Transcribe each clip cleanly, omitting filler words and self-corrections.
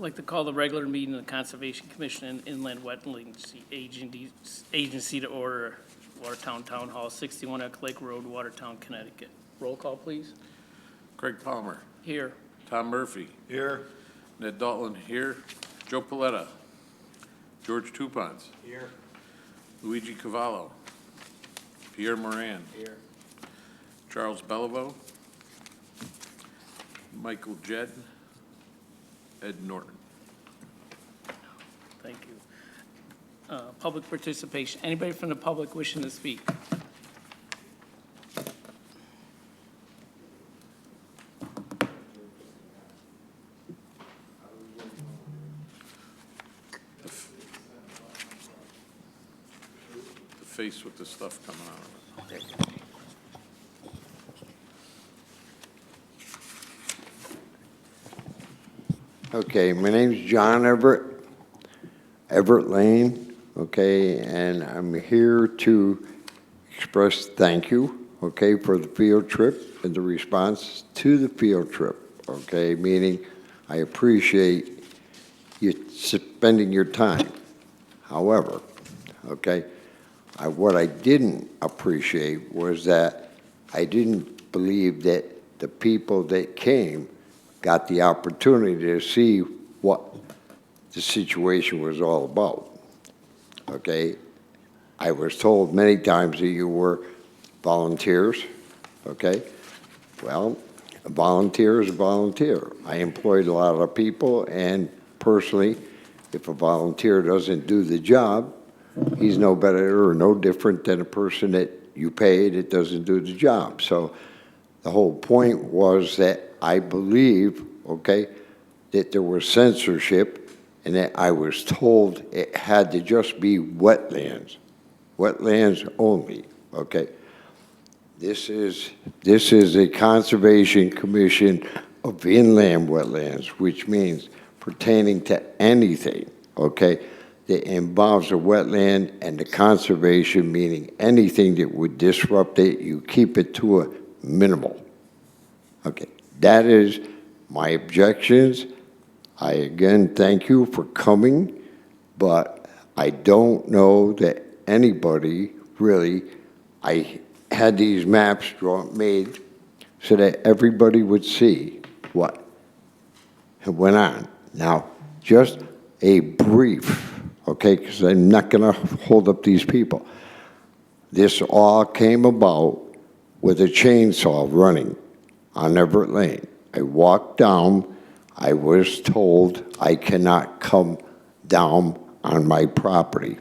I'd like to call the regular meeting of the Conservation Commission and Inland Wetlands Agency to order. Watertown Town Hall, 61 Eck Lake Road, Watertown, Connecticut. Roll call, please. Craig Palmer. Here. Tom Murphy. Here. Ned Dalton here. Joe Paletta. George Tupons. Here. Luigi Cavallo. Pierre Moran. Here. Charles Bellevaux. Michael Jedd. Ed Norton. Thank you. Public participation. Anybody from the public wishing to speak? The face with the stuff coming out of it. Okay, my name's John Everett Lane, okay, and I'm here to express thank you, okay, for the field trip and the response to the field trip, okay, meaning I appreciate you spending your time. However, okay, what I didn't appreciate was that I didn't believe that the people that came got the opportunity to see what the situation was all about, okay? I was told many times that you were volunteers, okay? Well, a volunteer is a volunteer. I employed a lot of people, and personally, if a volunteer doesn't do the job, he's no better or no different than a person that you pay that doesn't do the job. So the whole point was that I believe, okay, that there was censorship and that I was told it had to just be wetlands only, okay? This is a Conservation Commission of inland wetlands, which means pertaining to anything, okay, that involves a wetland, and the conservation meaning anything that would disrupt it, you keep it to a minimal. Okay, that is my objections. I again thank you for coming, but I don't know that anybody really, I had these maps made so that everybody would see what went on. Now, just a brief, okay, because I'm not going to hold up these people. This all came about with a chainsaw running on Everett Lane. I walked down. I was told I cannot come down on my property.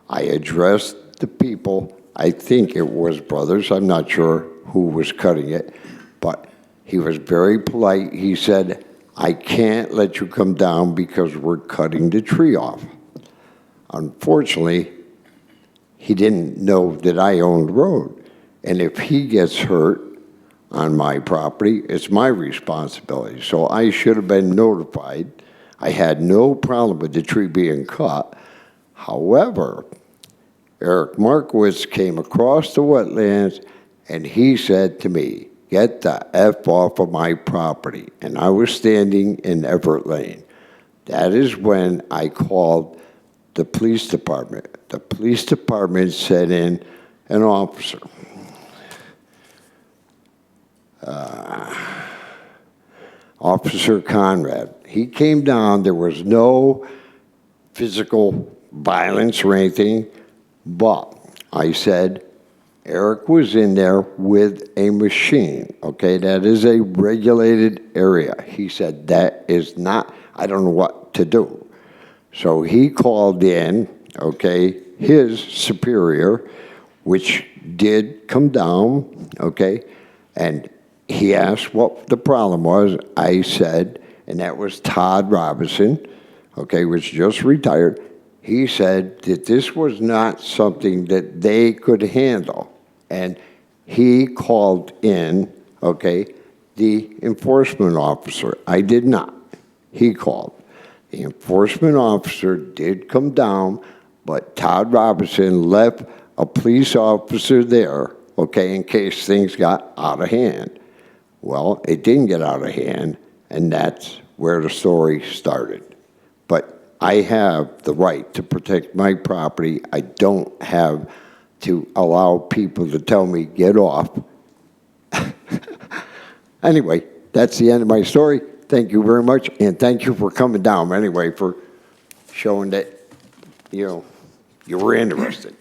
I addressed the people. I think it was Brothers. I'm not sure who was cutting it, but he was very polite. He said, I can't let you come down because we're cutting the tree off. Unfortunately, he didn't know that I owned the road. And if he gets hurt on my property, it's my responsibility. So I should have been notified. I had no problem with the tree being cut. However, Eric Markowitz came across the wetlands and he said to me, get the F off of my property. And I was standing in Everett Lane. That is when I called the police department. The police department sent in an officer. Officer Conrad. He came down. There was no physical violence or anything, but I said, Eric was in there with a machine, okay? That is a regulated area. He said, that is not, I don't know what to do. So he called in, okay, his superior, which did come down, okay, and he asked what the problem was. I said, and that was Todd Robinson, okay, which just retired. He said that this was not something that they could handle. And he called in, okay, the enforcement officer. I did not. He called. The enforcement officer did come down, but Todd Robinson left a police officer there, okay, in case things got out of hand. Well, it didn't get out of hand, and that's where the story started. But I have the right to protect my property. I don't have to allow people to tell me, get off. Anyway, that's the end of my story. Thank you very much, and thank you for coming down anyway, for showing that, you were interested.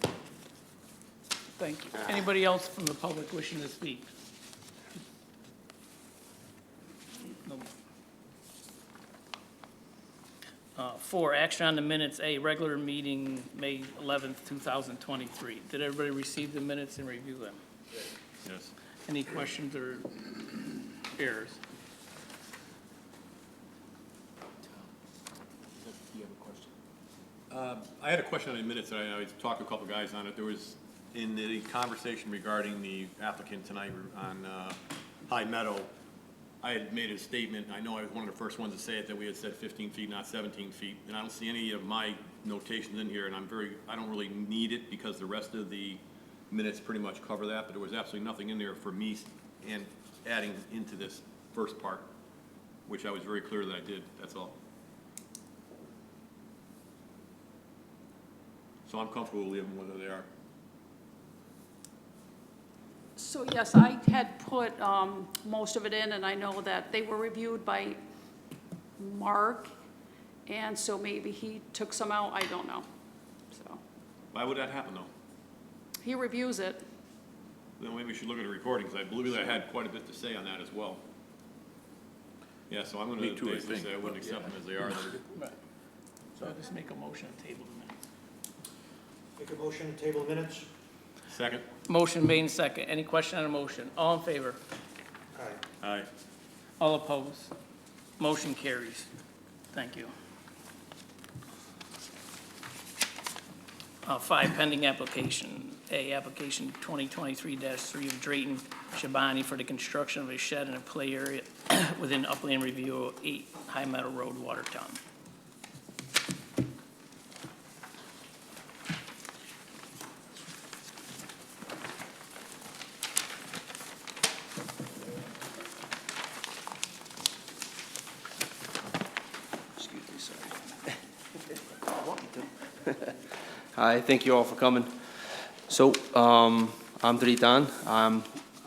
Thank you. Anybody else from the public wishing to speak? No. 4, action on the minutes, A, regular meeting, May 11th, 2023. Did everybody receive the minutes and review them? Yes. Any questions or errors? I had a question on the minutes, and I talked to a couple guys on it. There was, in the conversation regarding the applicant tonight on High Meadow, I had made a statement, I know I was one of the first ones to say it, that we had said 15 feet, not 17 feet, and I don't see any of my notations in here, and I don't really need it, because the rest of the minutes pretty much cover that, but there was absolutely nothing in there for me and adding into this first part, which I was very clear that I did, that's all. So I'm comfortable leaving them whether they are. So yes, I had put most of it in, and I know that they were reviewed by Mark, and so maybe he took some out, I don't know. So Why would that happen, though? he reviews it. Then maybe we should look at the recording, because I believe that I had quite a bit to say on that as well. Yeah, so I'm gonna Me too, I basically think, say I wouldn't accept them as they are. Right. So I'll just make a motion to table the minutes. Make a motion to table the minutes? Second? Motion made and second. Any question on the motion? All in favor? Aye. Aye. All opposed? Motion carries. Thank you. 5, pending application. A, application 2023-3 of Drayton Shabani for the construction of a shed and a play area within Upland Review 8 High Meadow Road, Watertown. Excuse me, sorry. Hi, thank you all for coming. So, I'm Dritan.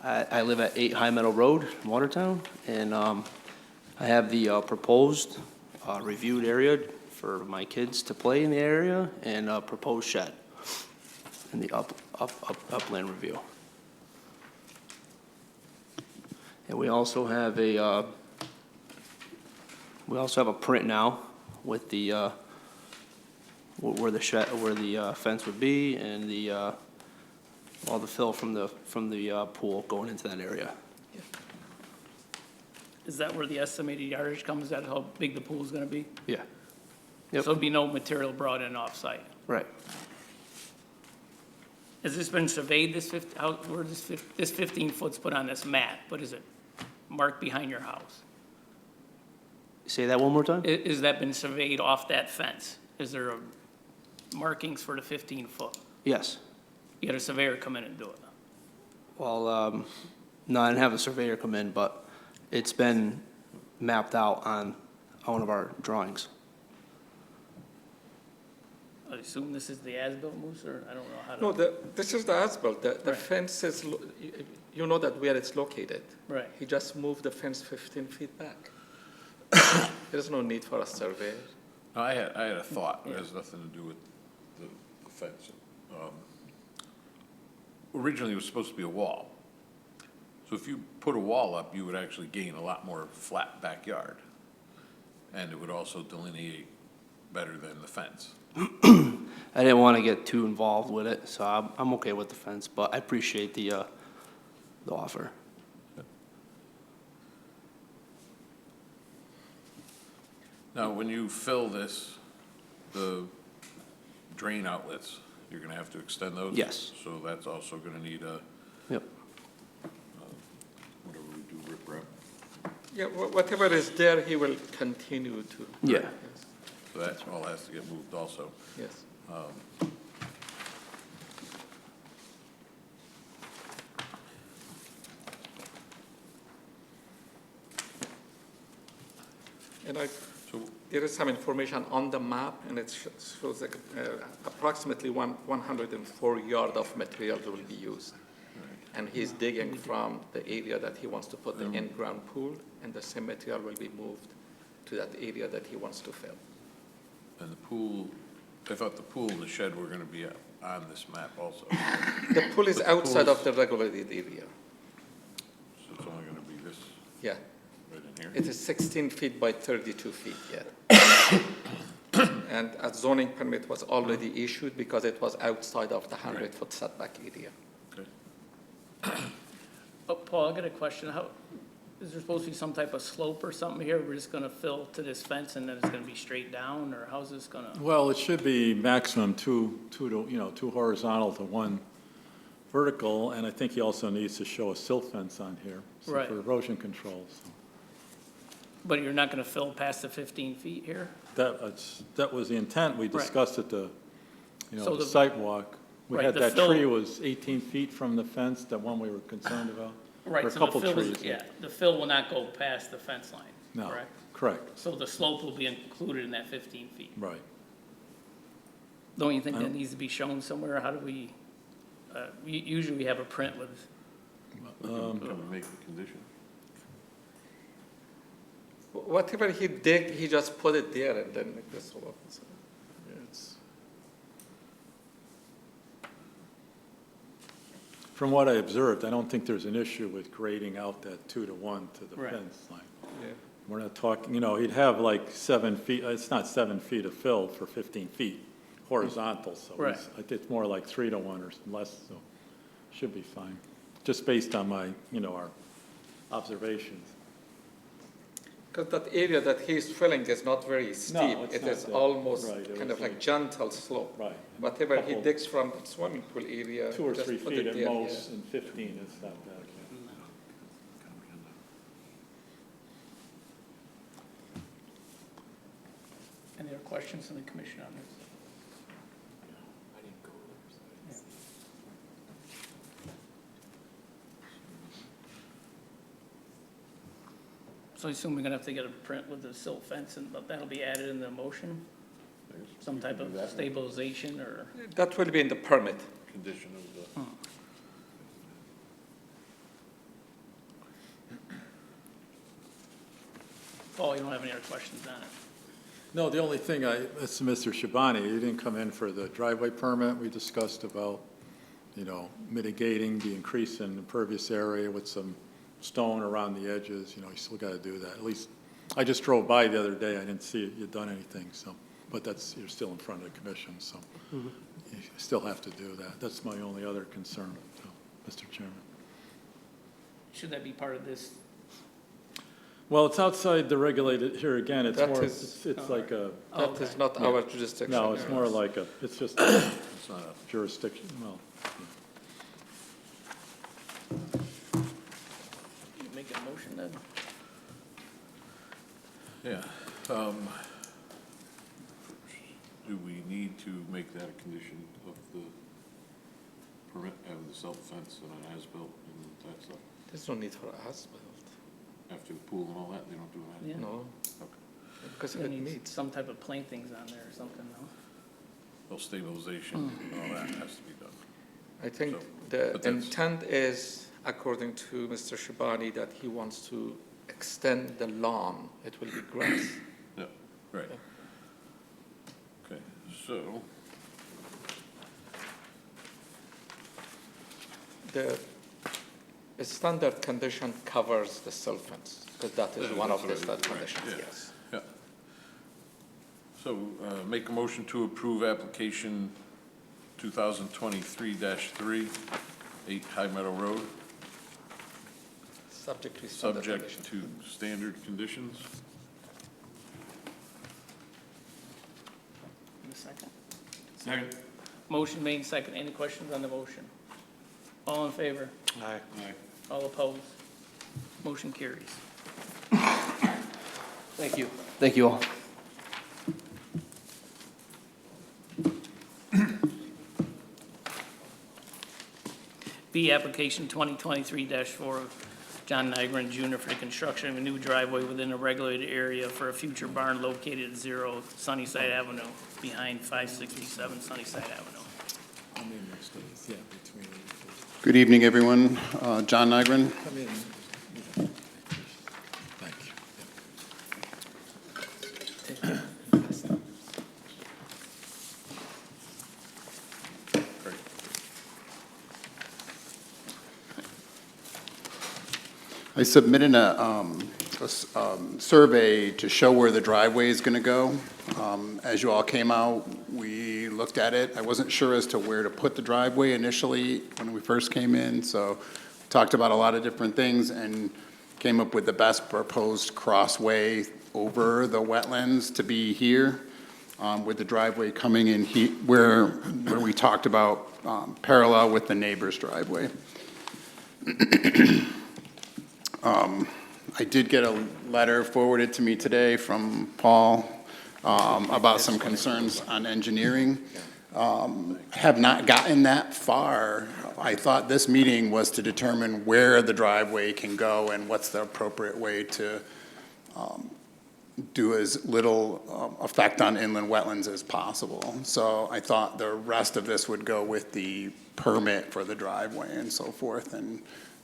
I live at 8 High Meadow Road, Watertown, and I have the proposed reviewed area for my kids to play in the area, and a proposed shed in the upland review. And we also have a print now with the where the shed, where the fence would be, and the all the fill from the pool going into that area. Is that where the estimated yardage comes? Is that how big the pool's gonna be? Yeah. So Yep. there'll be no material brought in off-site? Right. Has this been surveyed, this 15 foot's put on this map, but is it marked behind your house? Say that one more time? Is that been surveyed off that fence? Is there markings for the 15 foot? Yes. You had a surveyor come in and do it? Well, no, I didn't have a surveyor come in, but it's been mapped out on one of our drawings. I assume this is the as-built, Moose, or I don't know how to. No, this is the asphalt. The Right. fence is, you know that where it's located. Right. He just moved the fence 15 feet back. There's no need for a survey. I had a thought, it has nothing to do with the fence. Originally, it was supposed to be a wall. So if you put a wall up, you would actually gain a lot more flat backyard. And it would also delineate better than the fence. I didn't want to get too involved with it, so I'm okay with the fence, but I appreciate the offer. Now, when you fill this, the drain outlets, you're gonna have to extend those? Yes. So that's also gonna need a, Yep. whatever we do, riprap. Yeah, whatever is there, he will continue to. Yeah. Yes, So that all has to get moved also. yes. And So, there is some information on the map, and it shows like approximately 104 yard of material will be used. And he's digging from the area that he wants to put the in-ground pool, and the same material will be moved to that area that he wants to fill. and the pool, I thought the pool and the shed were gonna be on this map also. The pool is But the outside of pool's- the regulated area. So it's only gonna be this Yeah, right in here. it is 16 feet by 32 feet, yeah. And a zoning permit was already issued because it was outside of the 100-foot setback area. Okay. Oh, Paul, I got a question. How, is there supposed to be some type of slope or something here? We're just gonna fill to this fence and then it's gonna be straight down, or how's this gonna? Well, it should be maximum two horizontal to one vertical, and I think he also needs to show a silt fence on here. so Right. For erosion control, so. But you're not gonna fill past the 15 feet here? That was the intent, we Right. discussed at the, So the the- sidewalk. We Right, had the that fill- tree was 18 feet from the fence, the one we were concerned about. Right, Or a so the couple fill trees. is, yeah, the fill will not go past the fence line, No, correct? correct, So the slope will be included in that 15 feet. right. Don't you think I that don't- needs to be shown somewhere? How do we, usually we have a print with, Can we make the condition? Whatever he digged, he just put it there and then like this whole. It's- From what I observed, I don't think there's an issue with grading out that 2-to-1 to the Right. fence line. Yeah. We're not talking, he'd have like 7 feet, it's not 7 feet of fill for 15 feet horizontal, so Right. I think it's more like 3-to-1 or less, so should be fine. Just based on my, our observations. Because that area that he's filling is not very steep. it's It not is that- almost right, it kind was of like like- gentle slope. Right. Whatever he Couple- digs from the swimming pool area. 2 or just 3 put feet it at there, most, yeah. and 15 is not bad. any other questions from the commission on this? So I assume we're gonna have to get a print with the silt fence, and but that'll be added in the motion? Some type of stabilization or? That will be in the permit. Condition of the. Paul, you don't have any other questions on it? No, the only thing it's Mr. Shabani, he didn't come in for the driveway permit. We discussed about, mitigating the increase in impervious area with some stone around the edges, you still got to do that. At least, I just drove by the other day, I didn't see you'd done anything, so, but you're still in front of the commission, so you still have to do that. That's my only other concern, Mr. Chairman. Should that be part of this? Well, it's outside the regulated, here again, it's That more, is- it's like a, That is not our jurisdiction. no, it's yeah. more like it's just It's not a jurisdiction, well, You make a motion then? Yeah. Do we need to make that a condition of the permit, have the silt fence and an as-built and that stuff? There's no need for asphalt. After the pool and all that, they don't do that? Yeah. No, Okay. because It it needs meets. some type of plantings on there or something, no? Well, stabilization and all that has to be done. I think So, the but that's- intent is, according to Mr. Shabani, that he wants to extend the lawn. It will be grass. Yeah, right. Okay, so, The standard condition covers the silt fence, because that is one of the That's standard already- right, conditions, yeah. yes. yeah. So, make a motion to approve application 2023-3, 8 High Meadow Road, Subject to standard subject condition. to standard conditions. In a second. Second. Motion made, second. Any questions on the motion? All in favor? Aye. All opposed? Motion carries. Thank you. Thank you all. B, application 2023-4 John Nygren Jr. for the construction of a new driveway within a regulated area for a future barn located at 0 Sunnyside Avenue, behind 567 Sunnyside Avenue. Good evening, everyone. John Nygren. Come in. Thank you. I submitted a survey to show where the driveway is going to go. As you all came out, we looked at it. I wasn't sure as to where to put the driveway initially when we first came in, so talked about a lot of different things and came up with the best proposed crossway over the wetlands to be here, with the driveway coming in where we talked about parallel with the neighbor's driveway. I did get a letter forwarded to me today from Paul about some concerns on engineering. Have not gotten that far. I thought this meeting was to determine where the driveway can go and what's the appropriate way to do as little effect on inland wetlands as possible. So I thought the rest of this would go with the permit for the driveway and so forth, and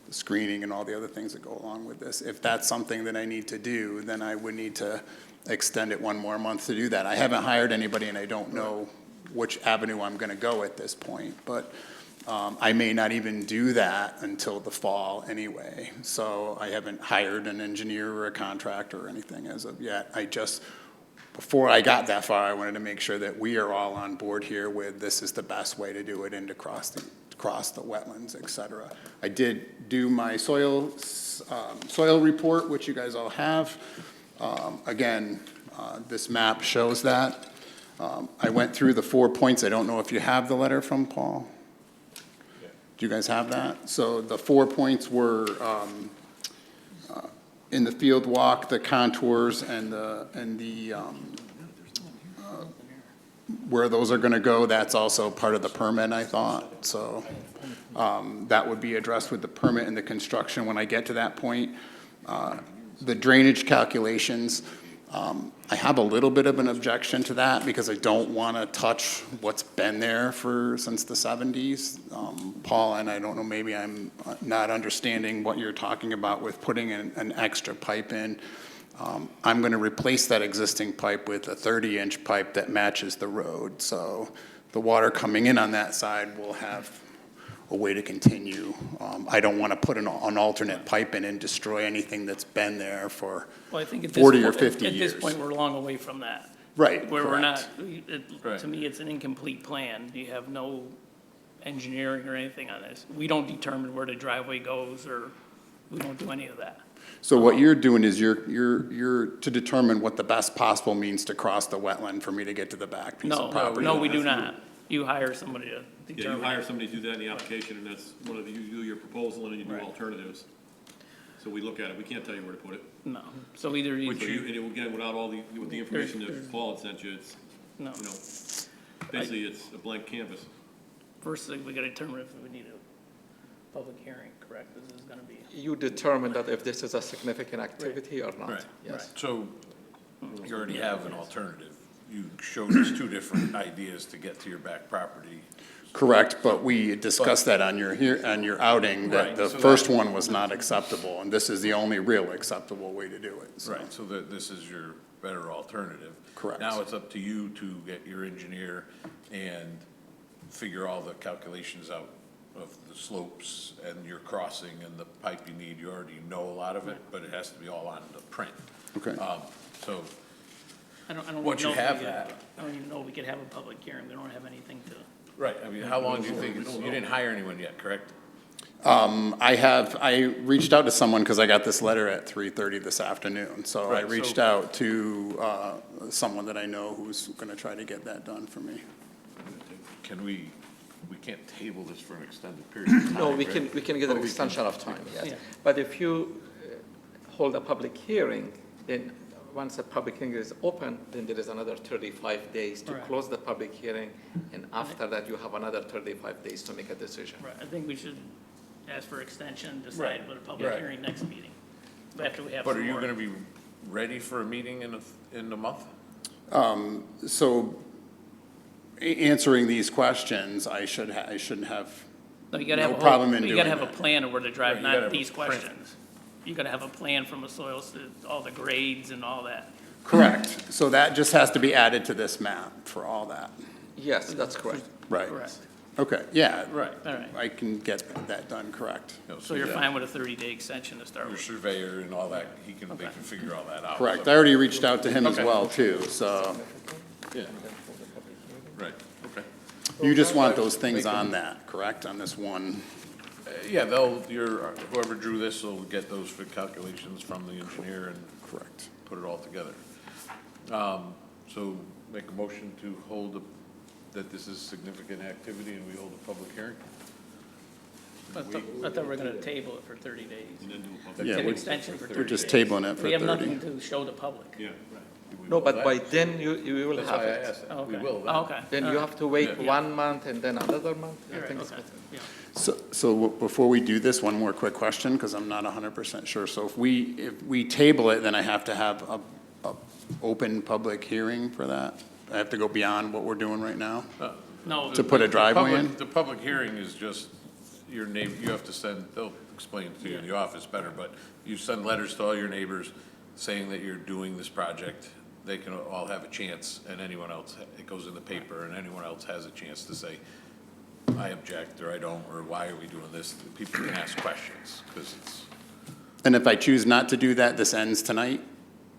the screening and all the other things that go along with this. If that's something that I need to do, then I would need to extend it one more month to do that. I haven't hired anybody and I don't know which avenue I'm gonna go at this point, but I may not even do that until the fall anyway. So I haven't hired an engineer or a contractor or anything as of yet. Before I got that far, I wanted to make sure that we are all on board here with this is the best way to do it and to cross the wetlands, et cetera. I did do my soil report, which you guys all have. Again, this map shows that. I went through the 4 points. I don't know if you have the letter from Paul. Do you guys have that? So the 4 points were in the field walk, the contours, and where those are gonna go, that's also part of the permit, I thought. So that would be addressed with the permit and the construction when I get to that point. The drainage calculations, I have a little bit of an objection to that because I don't wanna touch what's been there since the 70s. Paul, and I don't know, maybe I'm not understanding what you're talking about with putting an extra pipe in. I'm going to replace that existing pipe with a 30-inch pipe that matches the road. So the water coming in on that side will have a way to continue. I don't want to put an alternate pipe in and destroy anything that's been there for Well, I think 40 or 50 at years. this point, we're long away from that. Right, Where we're correct. not, Right. to me, it's an incomplete plan. You have no engineering or anything on this. We don't determine where the driveway goes, or we don't do any of that. So what you're doing is you're to determine what the best possible means to cross the wetland for me to get to the back piece of property. No, we do not. You hire somebody to Yeah, determine. you hire somebody to do that in the application, and that's you do your proposal and then you do Right. alternatives. So we look at it, we can't tell you where to put it. No, so either Which you, and again, without all with the information that Paul had sent you, it's, no. you know, basically it's a blank canvas. First thing, we gotta determine if we need a public hearing, correct? This is gonna be. You determine that if this is a significant activity or not, Right. yes. So you already have an alternative. You showed us two different ideas to get to your back property. Correct, but we discussed that on your outing, that Right, the so first that- one was not acceptable, and this is the only real acceptable way to do it, so. Right, so that this is your better alternative. Correct. Now it's up to you to get your engineer and figure all the calculations out of the slopes and your crossing and the pipe you need. You already know a lot of it, but it has to be all on the print. Okay. So I don't Once you know if have we that. I don't even know if we could have a public hearing. We don't have anything to. Right, I mean, how long do you think, you didn't hire anyone yet, correct? I reached out to someone because I got this letter at 3:30 this afternoon. So I Right, reached so- out to someone that I know who's going to try to get that done for me. Can we can't table this for an extended period of time, No, we right? can get But an we extension of time, yes. Yeah. But if you hold a public hearing, then once the public hearing is open, then there is another 35 days to Right. close the public hearing, and after that, you have another 35 days to make a decision. Right, I think we should ask for extension, decide with a public Right. hearing next meeting. After we have But some are you more. gonna be ready for a meeting in a month? So answering these questions, I shouldn't have, No, you gotta have no a problem whole, in you gotta doing have a that. plan of where to drive, Right, you gotta not have a these plan. questions. You gotta have a plan from the soils to all the grades and all that. correct. So that just has to be added to this map for all that, Yes, that's correct. right? Correct. Okay, yeah. Right. All right. I can get that done, correct. You know, So you're yeah, fine with a 30-day extension to start Your with? surveyor and all that, they can figure all that out. Correct. so- I already reached out to him as Okay. well, too, so Yeah. Right, okay. you just want those things on that, correct, on this one? Yeah, whoever drew this will get those for calculations from the engineer and Correct. put it all together. So make a motion to that this is significant activity and we hold a public hearing? I thought we were gonna table it for 30 days. Yeah, An we're- extension for 30 we're days. just tabling it for We have 30. nothing to show the public. Yeah. No, but by then you will That's have why I it. asked Oh, that. We okay. will Oh, then. okay. Then All you right. have to wait Yeah. 1 month and then another month. I You're right, think it's okay. better. Yeah. So before we do this, one more quick question, because I'm not 100% sure. So if we table it, then I have to have a open public hearing for that? I have to go beyond what we're doing right now? No. To put a driveway in? The public hearing is just your name, you have to send, they'll explain it to you in the office better, but you send letters to all your neighbors saying that you're doing this project. They can all have a chance, and anyone else, it goes in the paper, and anyone else has a chance to say, I object, or I don't, or why are we doing this? People can ask questions, because it's, And if I choose not to do that, this ends tonight,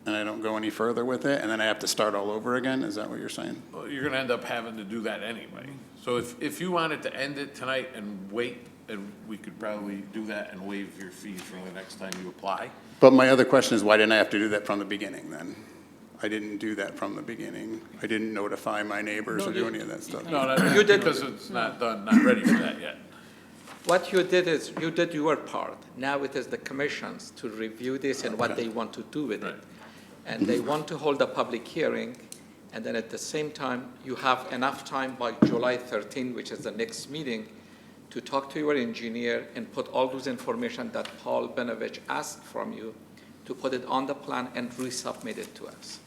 and I don't go any further with it, and then I have to start all over again? Is that what you're saying? well, you're gonna end up having to do that anyway. So if you wanted to end it tonight and wait, and we could probably do that and waive your fees for the next time you apply. But my other question is, why didn't I have to do that from the beginning then? I didn't do that from the beginning. I didn't notify my neighbors or do any of that stuff. No, not, You did- because it's not done, not ready for that yet. What you did is, you did your part. Now it is the commissions to review this and what they want to do with it. Right. And they want to hold a public hearing, and then at the same time, you have enough time by July 13, which is the next meeting, to talk to your engineer and put all those information that Paul Benovich asked from you, to put it on the plan and resubmit it to us.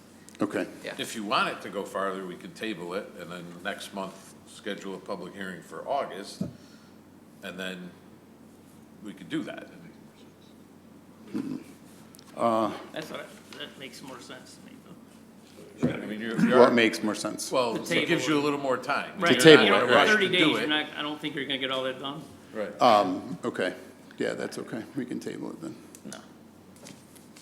Okay. Yeah. If you want it to go farther, we could table it, and then next month, schedule a public hearing for August, and then we could do that. That makes more sense to me, though. I mean, What makes more sense? well, To it table gives you a little more time. Right, You're table not you it, in a know, rush for to 30 days, do you're it. not, I don't think you're gonna get all that done. Right. Okay. Yeah, that's okay. We can table it then. No.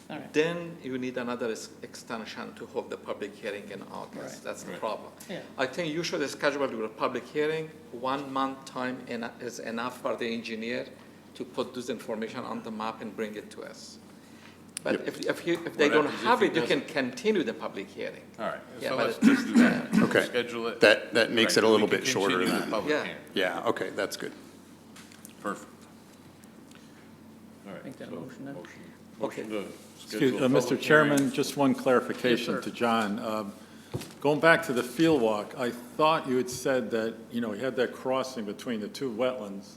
All right. Then you need another extension to hold the public hearing in August. Right. That's the Right. problem. Yeah. I think you should schedule your public hearing. 1 month time is enough for the engineer to put this information on the map and bring it to us. But Yep. if they What don't happens if have he it, you can doesn't? continue the public hearing. All right, Yeah, so but let's it- just do that. Okay. Schedule it. That makes it a Right, little we can bit shorter continue the then. public Yeah. hearing. Yeah, okay, that's good. Perfect. All right. Make that so motion then. Motion to Excuse, schedule a Mr. public Chairman, hearing. just one clarification Yes, sir. to John. Going back to the field walk, I thought you had said that, you know, you had that crossing between the two wetlands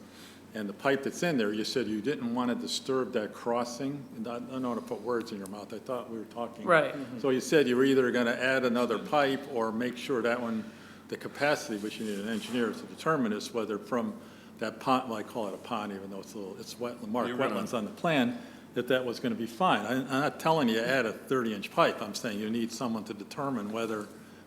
and the pipe that's in there. You said you didn't want to disturb that crossing. And I don't want to put words in your mouth. I thought we were talking. Right. So you said you were either going to add another pipe or make sure that one, the capacity, which you need an engineer to determine is whether from that pond, well, I call it a pond, even though it's wetland, marked You're gonna- wetlands on the plan, that was going to be fine. I'm not telling you add a 30-inch pipe. I'm saying you need someone to determine whether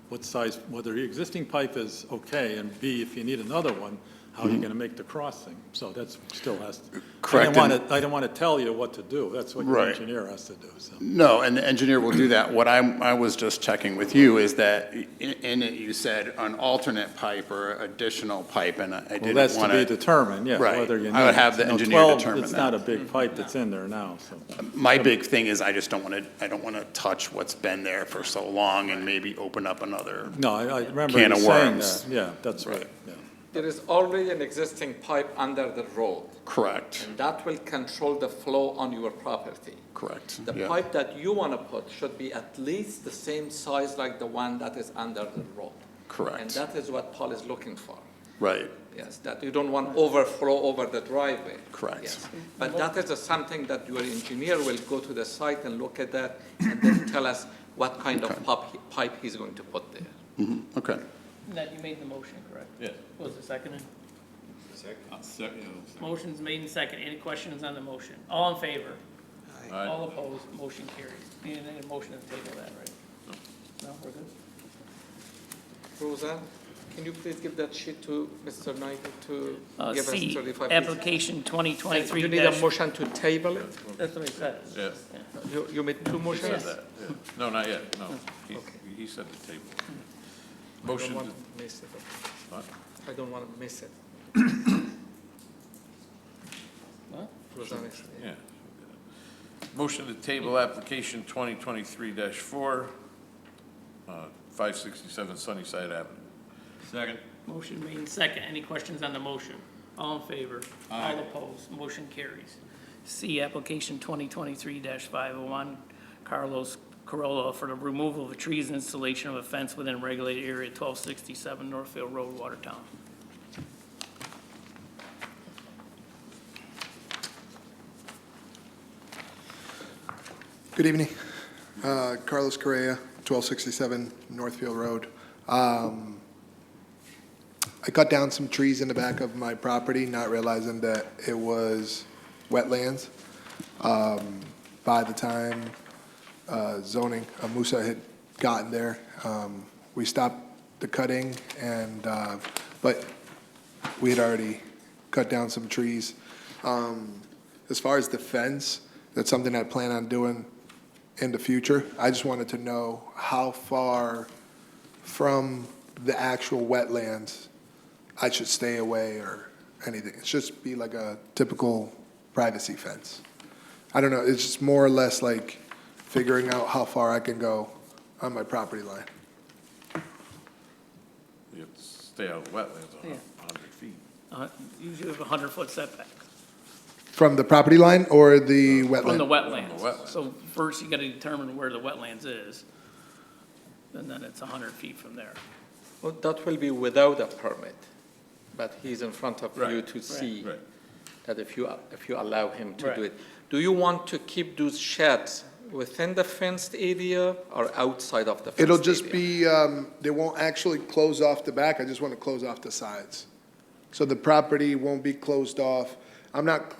the existing pipe is okay, and B, if you need another one, how are you going to make the crossing? So that's still has to. Correct, I didn't want to tell you what to do. That's what your Right. engineer has to do, so. No, and the engineer will do that. What I was just checking with you is that in it, you said an alternate pipe or additional pipe, and I Well, didn't that's to want be to. determined, yeah, Right. whether you need. I would have the you know, engineer 12, determine It's that. not a big pipe that's in there now, so. My big thing is I don't want to touch what's been there for so long and maybe open up another. No, I remember Can you of saying worms. that. Yeah, that's right, yeah. There is already an existing pipe under the road, Correct, and that will control the flow on your property. correct. The yeah. pipe that you want to put should be at least the same size like the one that is under the road. Correct. And that is what Paul is looking for. Right, Yes, that you don't want overflow over the driveway. Correct. Yes. But that is something that your engineer will go to the site and look at that and then tell us what kind of pipe he's going to put there. okay. That you made the motion, correct? Yeah. Was it seconded? Second. Motion's made and second. Any questions on the motion? All in favor? Aye. All opposed, motion carries. Need a motion to table that, right? No, we're good? Roseanne, can you please give that sheet to Mr. Knight to give us C, 35 pieces? application 2023 You need a motion to table it? That's what he said. Yeah, You made two he motions? said that, yeah. No, not yet, no. Okay. He said the table. I don't Motion want to, to miss it. what? I don't want to miss it. What? Roseanne is- Yeah. Motion to table application 2023-4, 567 Sunnyside Avenue. Second. Motion made and second. Any questions on the motion? All in favor? All opposed, motion carries. C, application 2023-501, Carlos Corolla for the removal of trees and installation of a fence within regulated area 1267 Northfield Road, Watertown. Good evening. Carlos Correa, 1267 Northfield Road. I cut down some trees in the back of my property, not realizing that it was wetlands. By the time zoning, Musa had gotten there, we stopped the cutting and, but we had already cut down some trees. As far as the fence, that's something I plan on doing in the future. I just wanted to know how far from the actual wetlands I should stay away or anything. It should just be like a typical privacy fence. I don't know, it's just more or less like figuring out how far I can go on my property line. You have to stay out of wetlands on Yeah. 100 feet. Usually have a 100-foot setback From the property line or the wetland? from the wetlands. wetland. So first you gotta determine where the wetlands is, and then it's 100 feet from there. Well, that will be without a permit, but he's in front of you Right, to see Right. that if you allow him to do Right. it. Do you want to keep those sheds within the fenced area or outside of the fenced area? It'll just be, they won't actually close off the back, I just want to close off the sides. So the property won't be closed off. I'm not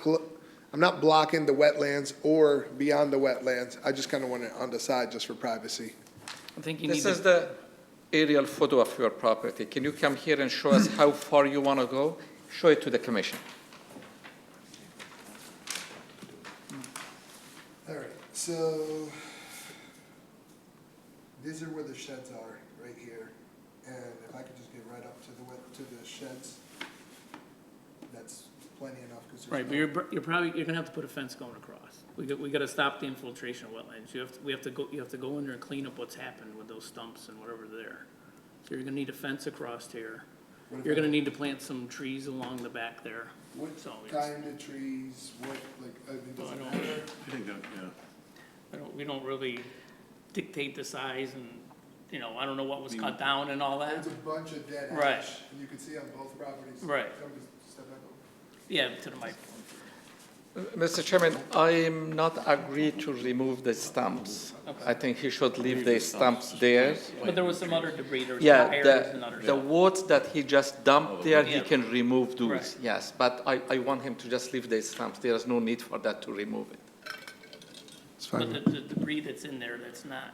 blocking the wetlands or beyond the wetlands, I just kind of want it on the side just for privacy. I think you need This to. is the aerial photo of your property. Can you come here and show us how far you want to go? Show it to the commission. All right, so these are where the sheds are, right here. And if I could just get right up to the sheds, that's plenty enough, because there's Right, but you're gonna have to put a fence going across. We gotta stop the infiltration of wetlands. You have to go in there and clean up what's happened with those stumps and whatever there. So you're gonna need a fence across here. You're gonna need to plant some trees along the back there. What So, yes. kind of trees, what, like, I mean, does I it don't- matter? I think that, yeah. We don't really dictate the size and, I don't know what was cut down and all that. There's a bunch of dead Right. ash, and you can see on both properties. Right. Somebody step back over. Yeah, to the microphone. Mr. Chairman, I'm not agree to remove the stumps. I think he should leave the stumps there. But there was some other debris, there was Yeah, tires and other the stuff. woods that he just dumped there, he Yeah. can remove those, Right. yes. But I want him to just leave the stumps. There is no need for that to remove it. It's But fine. the debris that's in there, that's not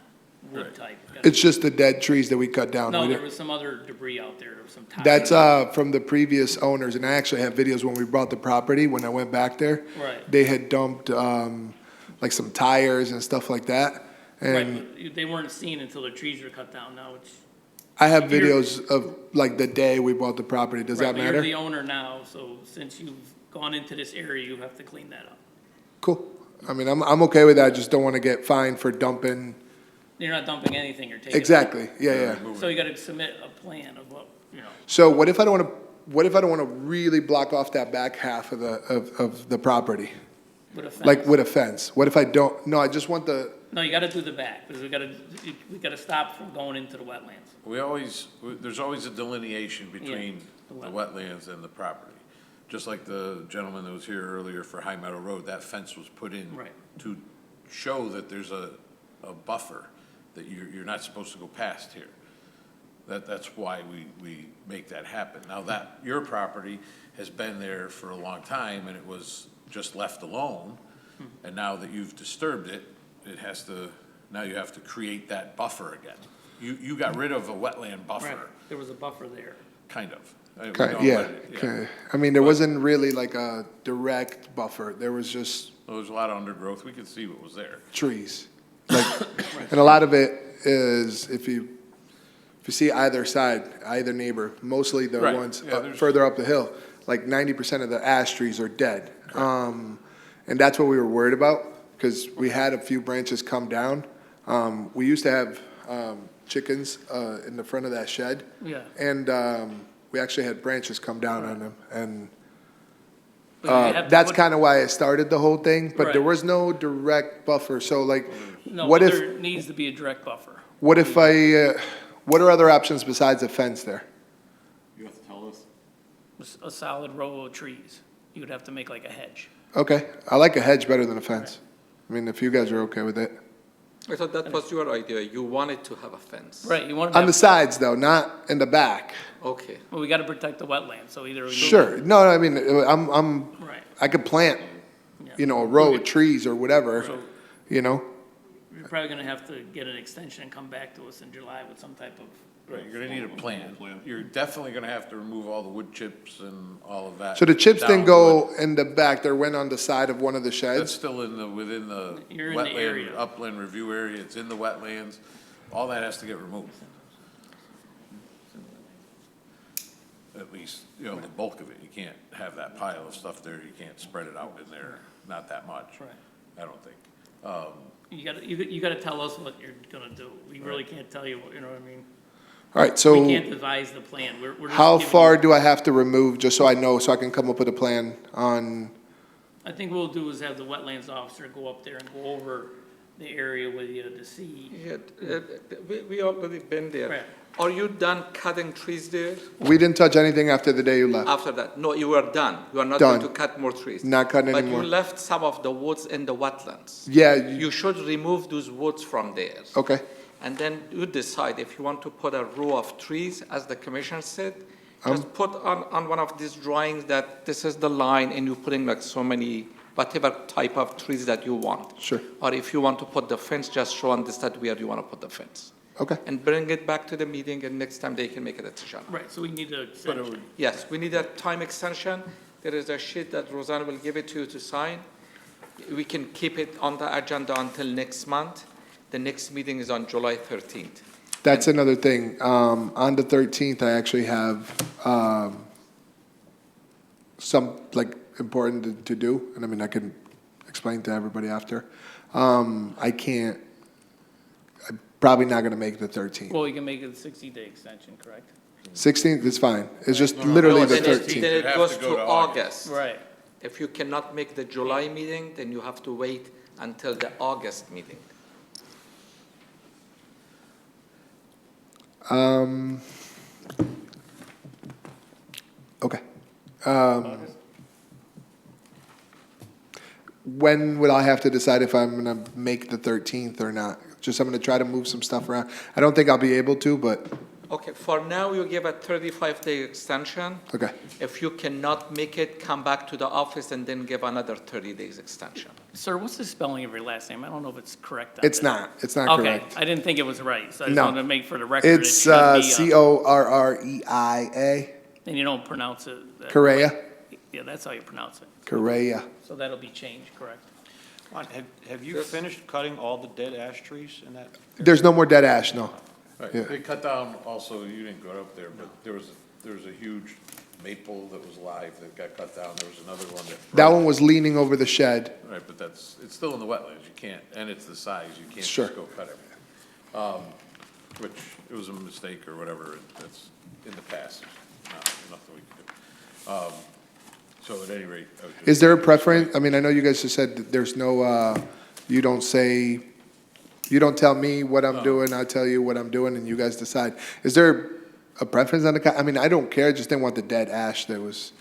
wood type. It's just the dead trees that we cut down. No, We there didn't- was some other debris out there, there was some tires. That's from the previous owners, and I actually have videos when we bought the property, when I went back there. Right. They had dumped like some tires and stuff like that. Right, And but they weren't seen until the trees were cut down, now it's. I have You're- videos of like the day we bought the property. Does Right, that but You're matter? the owner now, so since you've gone into this area, you have to clean that up. Cool. I mean, I'm okay with that. I just don't want to get fined for dumping. You're not dumping anything, you're taking. it. Exactly. Yeah. So you gotta submit a plan of what, So what if I don't want to really block off that back half of the property? with a fence. Like with a fence? What if I don't? No, I just want No, you gotta do the back, because we gotta stop from going into the wetlands. There's always a delineation between the the wetlands and the property. Just like the gentleman that was here earlier for High Meadow Road, that fence was put in Right. to show that there's a buffer, that you're not supposed to go past here. That's why we make that happen. Now that, your property has been there for a long time, and it was just left alone, and now that you've disturbed it, now you have to create that buffer again. You got rid of a wetland Right, buffer, there was a buffer there. kind of. We Okay, don't yeah, let it- okay. I mean, there wasn't really like a direct buffer. There was just There was a lot of undergrowth, we could see what was there. trees. Like, and a lot of it is, if you see either side, either neighbor, mostly the Right, ones yeah, there's- further up the hill, like 90% of the ash trees are dead. And that's what we were worried about, because we had a few branches come down. We used to have chickens in the front of that shed. Yeah. And we actually had branches come down on them, and But you have to that's put- kind of why I started the whole thing, but there Right. was no direct buffer, so like, No, what but if, there needs to be a direct buffer. what if what are other options besides a fence there? You have to tell us. A solid row of trees. You would have to make like a hedge. Okay, I like a hedge better than a fence. I mean, if you guys are okay with it. I thought that was your idea. You wanted to have a fence. Right, you want On the to, sides though, not in the back. Okay. well, we gotta protect the wetland, so either. we move- Sure, no, I mean, Right. I could plant, Yeah. a row of trees or whatever, So you know? you're probably gonna have to get an extension and come back to us in July with some type of. Right, you're gonna need a plan. You're definitely gonna have to remove all the wood chips and all of that. So the chips didn't downwood. go in the back, they went on the side of one of the That's sheds? still within the You're in the area. wetland, upland review area, it's in the wetlands, all that has to get removed. At least, the bulk of it, you can't have that pile of stuff there, you can't spread it out in there, not that much. Right. I don't think. You gotta tell us what you're gonna do. We really can't tell you, you know what I mean? All right, We so can't devise the plan. We're just how giving far you- do I have to remove, just so I know, so I can come up with a plan on, I think what we'll do is have the wetlands officer go up there and go over the area with you to see. Yeah, we already been there. Right. Are you done cutting trees there we didn't touch anything after the day you left. after that? No, you were done. You are not going Done. to cut more trees. Not cutting But anymore. you left some of the woods in the wetlands. Yeah, You should remove those woods from there. okay, And then you decide if you want to put a row of trees, as the commissioner said, just put on one of these drawings that this is the line and you're putting like so many, whatever type of trees that you want. sure, Or if you want to put the fence, just show on this that where you want to put the fence. okay. And bring it back to the meeting and next time they can make a decision. Right, so we need to. Yes, we need a time extension. There is a sheet that Rosanna will give it to you to sign. We can keep it on the agenda until next month. The next meeting is on July 13th. That's another thing. On the 13th, I actually have some, like, important to do, and I mean, I can explain to everybody after. I'm probably not going to make the 13th. Well, you can make it a 60-day extension, correct? 16th is fine. It's just literally the Then it- 13th. Then You it have goes to go to to August. Right. If you cannot make the July meeting, then you have to wait until the August meeting. Okay. When would I have to decide if I'm going to make the 13th or not? Just I'm going to try to move some stuff around. I don't think I'll be able to, but, Okay, for now, you give a 35-day extension. okay. If you cannot make it, come back to the office and then give another 30 days extension. Sir, what's the spelling of your last name? I don't know if it's correct. on It's there. not. It's not Okay, correct. I didn't think it was right, so I just No. wanted to make for the record. it It's should be, Correia. And you don't pronounce it. Correia. Yeah, that's how you pronounce it. Correia. So that'll be changed, correct? Have you finished cutting all the dead ash trees in that? There's no more dead ash, no. Right, Yeah. they cut down also, you didn't go up there, but there was a huge maple that was live that got cut down, there was another one that. That one was leaning over the shed. Right, but it's still in the wetlands, you can't, and it's the size, you can't Sure. just go cut everything. Which, it was a mistake or whatever, that's in the past, there's nothing we can do. So at any rate, I was just. Is there a preference? I mean, I know you guys just said that there's no, you don't say You don't tell me what I'm doing, I tell you what I'm doing, and you guys decide. Is there a preference on the, I mean, I don't care, I just didn't want the dead ash that was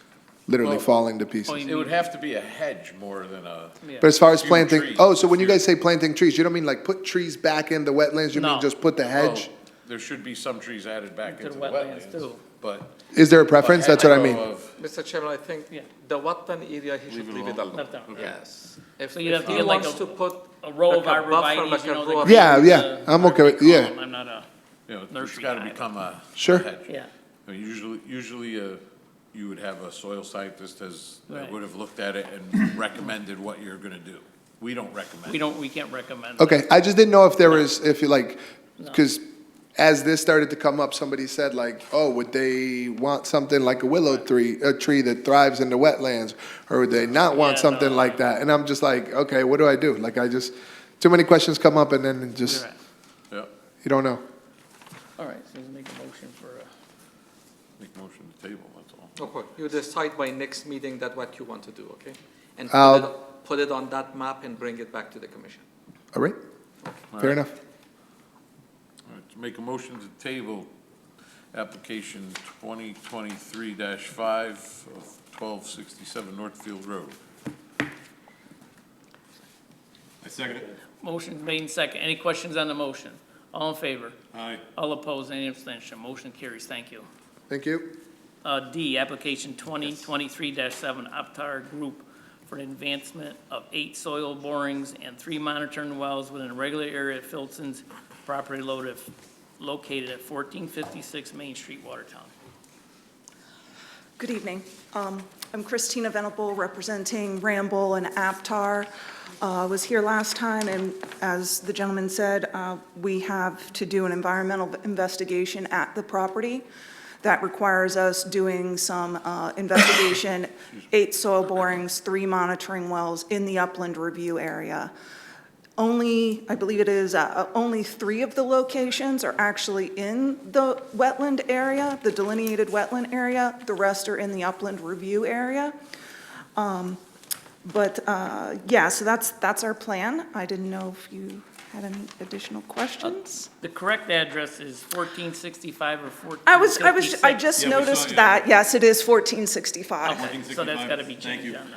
literally Well, falling to pieces. It would have to be a hedge more than a, Yeah. But as far as few planting, trees, oh, so when you few- guys say planting trees, you don't mean like put trees back in the wetlands, you mean No. just put the hedge? well, there should be some trees added back To into the the wetlands, wetlands, too. but. Is there a preference? That's what I a mean. hedgerow of- Mr. Chairman, I think Yeah. the wetland area, he should leave it alone. Left out. Yes. If So you'd have if to he get like wants to put A row of like a buffer, arborvitae, like you a know. row of- the Yeah, green, yeah, I'm okay with- whatever they call yeah. them. I'm not a, You know, it's Nursery gotta guy. become a Sure. hedge. yeah. I mean, usually, you would have a soil scientist Right. would have looked at it and recommended what you're gonna do. We don't recommend. We can't recommend. Okay, I just didn't know if there was, if you like, because as this started to come up, somebody said like, oh, would they want something like a willow tree, a tree that thrives in the wetlands? Or would they not want Yeah, something no. like that? And I'm just like, okay, what do I do? Like, I just, too many questions come up and then it just, You're right. Yeah, you don't know. All right, so let's make a motion for, make motion to table, that's all. Okay, you decide by next meeting that what you want to do, okay? And I'll- put it on that map and bring it back to the commission. All right, fair enough. All right, to make a motion to table application 2023-5 of 1267 Northfield Road. I second it. motion made in second. Any questions on the motion? All in favor? Aye. All opposed, any abstention? Motion carries. Thank you. Thank you. D, application 2023-7, Aptar Group for an advancement of 8 soil borings and 3 monitoring wells within a regular area of Filton's property located at 1456 Main Street, Watertown. Good evening. I'm Christina Venable, representing Ramble and Aptar. Was here last time, and as the gentleman said, we have to do an environmental investigation at the property. That requires us doing some investigation, 8 soil borings, 3 monitoring wells in the upland review area. Only, I believe it is, only 3 of the locations are actually in the wetland area, the delineated wetland area. The rest are in the upland review area. Yeah, so that's our plan. I didn't know if you had any additional questions. The correct address is 1465 or 1456? I just Yeah, we saw noticed you. that, yes, it is 1465. Okay, so that's got to be Thank changed you. on the.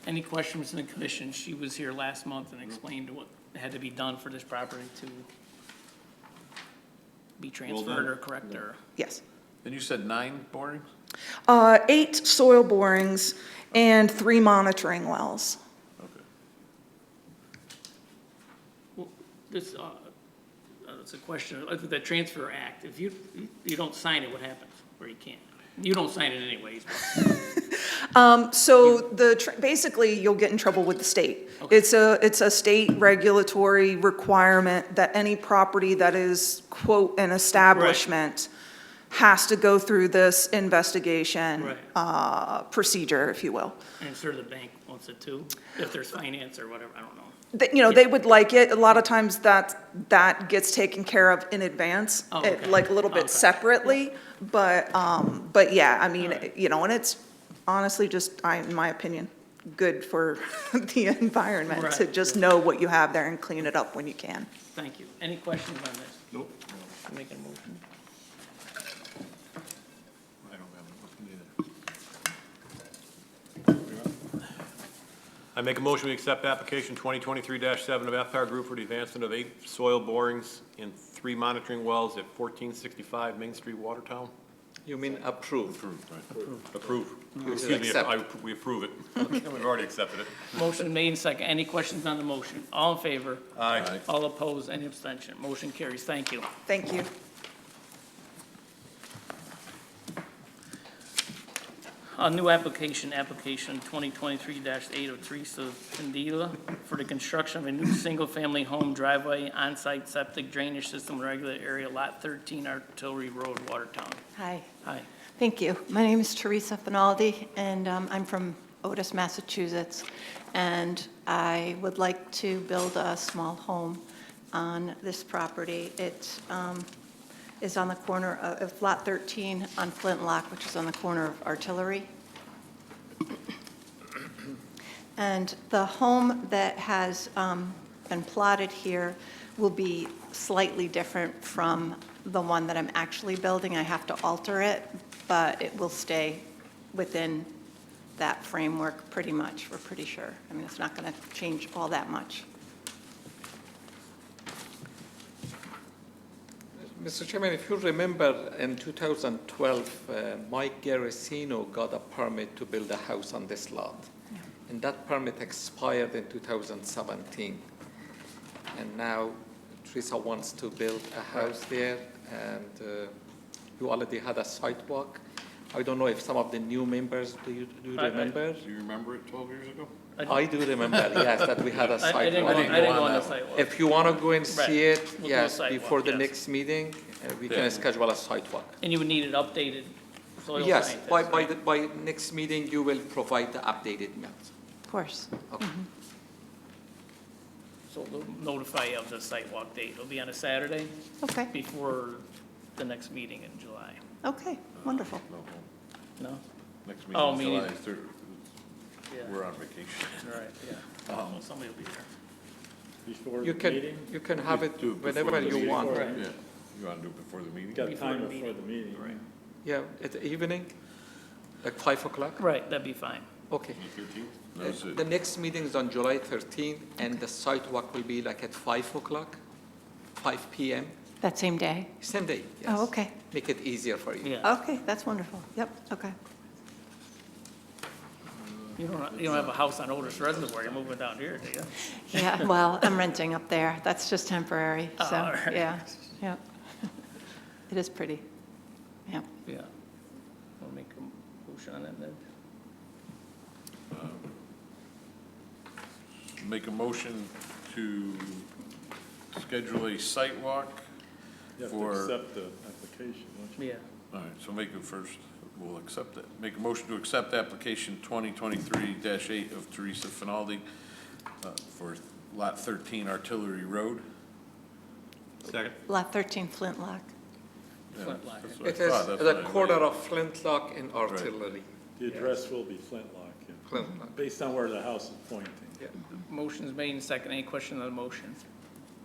Any questions from the commission? She was here last month and explained what had to be done for this property to be transferred or correct or. Yes. And you said 9 borings? 8 soil borings and 3 monitoring wells. Okay. Well, this, it's a question, of the Transfer Act, if you don't sign it, what happens? Or you can't? You don't sign it anyways, but, So basically, you'll get in trouble with the state. Okay. It's a state regulatory requirement that any property that is, quote, an establishment has to go through this investigation procedure, if you will. and I'm sure the bank wants it too, if there's finance or whatever, I don't know. They would like it. A lot of times that gets taken care of in advance, Oh, okay. like a little bit Okay. separately. But yeah, I mean, Alright. and it's honestly just, in my opinion, good for the environment to Right. just know what you have there and clean it up when you can. Thank you. Any questions on this? Nope. Make a motion. I don't have it either. I make a motion we accept application 2023-7 of Aptar Group for the advancement of 8 soil borings and 3 monitoring wells at 1465 Main Street, Watertown. You mean approve? Approved, right? Approve. You Excuse me, accept. we approve it. We've already accepted it. Motion made in second. Any questions on the motion? All in favor? Aye. All opposed? Any abstention? Motion carries. Thank you. Thank you. A new application 2023-8 of Teresa Pendila for the construction of a new single-family home driveway, on-site septic drainage system, regular area, Lot 13, Artillery Road, Watertown. Hi, Hi. thank you. My name is Teresa Finaldi, and I'm from Otis, Massachusetts. And I would like to build a small home on this property. It is on the corner of Lot 13 on Flintlock, which is on the corner of Artillery. And the home that has been plotted here will be slightly different from the one that I'm actually building. I have to alter it, but it will stay within that framework pretty much, we're pretty sure. I mean, it's not going to change all that much. Mr. Chairman, if you remember, in 2012, Mike Garrisino got a permit to build a house on this lot. Yeah. And that permit expired in 2017. And now Teresa wants to build a house there, and you already had a sidewalk. I don't know if some of the new members, do you remember? Do you remember it 12 years ago? I do remember, yes, that we had a I didn't go, sidewalk. I didn't go on the sidewalk. If you want to go and Right. see it, We'll do a yes, sidewalk, before the yes. next meeting, we Yeah. can schedule a sidewalk. And you would need it updated soil Yes, scientist, by right? next meeting, you will provide the updated maps. Of course. Okay. So they'll notify you of the sidewalk date. It'll be on a Saturday Okay, before the next meeting in July. okay, wonderful. No? Next Oh, meeting is meeting. July 3rd. Yeah. We're on vacation. All right, yeah. Well, somebody will be there. Before You the can, meeting? you can have it Do it before whenever the you meeting. want. Right. Yeah, you want to do it before the meeting? Got Before time the before the meeting. Right. Yeah, at the evening, like 5 o'clock? Right, that'd be fine. Okay. The 13th? No, it's The next meeting is on July 13th, and the sidewalk will be like at 5 o'clock, 5 PM, That same day? same day, yes. Oh, okay. Make it easier for you. Yeah. Okay, that's wonderful. Yep, okay. You don't have a house on Otis Reservoir. You're moving down here, do you? Yeah, well, I'm renting up there. That's just temporary, Oh, so, all right. yeah, yeah. It is pretty. Yeah. Yeah. We'll make a motion on that then. Make a motion to schedule a site walk You have to for, all accept the application, don't you? Yeah. right, so make it first, we'll accept it. Make a motion to accept application 2023-8 of Teresa Finaldi for Lot 13 Artillery Road. Second. Lot 13 Flintlock. Yeah, Flintlock. that's what I It is thought, that's the what I corner read. of Flintlock and Artillery. The address will be Flintlock, yeah. Flintlock. Based on where the house is pointing. Yeah. Motion's made and second. Any question on the motion?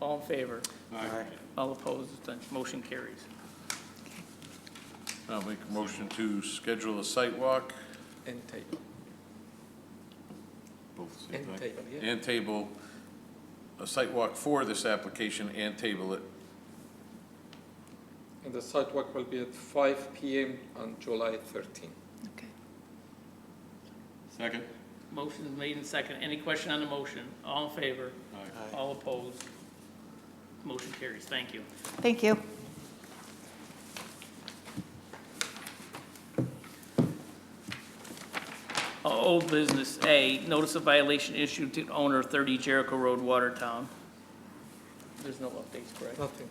All in favor? Aye. All opposed? Abstentions? Motion carries. I'll make a motion to schedule a site walk And table, both at the same and time. table, yeah. And table a site walk for this application and table it. And the sidewalk will be at 5 PM on July 13th. Okay. Second. Motion's made and second. Any question on the motion? All in favor? Aye. All opposed? Motion carries. Thank you. Thank you. Old business, A, notice of violation issued to owner 30 Jericho Road, Watertown. There's no updates, correct? Nothing.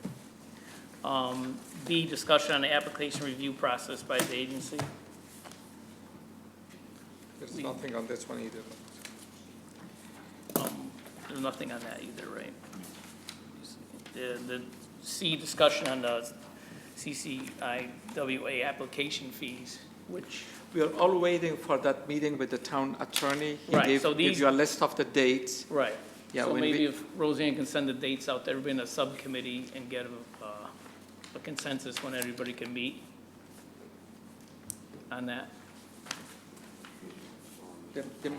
B, discussion on the application review process by the agency. There's nothing on this one either. There's nothing on that either, right? The C, discussion on the CCIWA application fees, which, We are all waiting for that meeting with the town attorney. Right, He so gave these- you a list of the dates. right. Yeah, So when maybe we- if Roseanne can send the dates out to everybody in a subcommittee and get a consensus when everybody can meet on that. The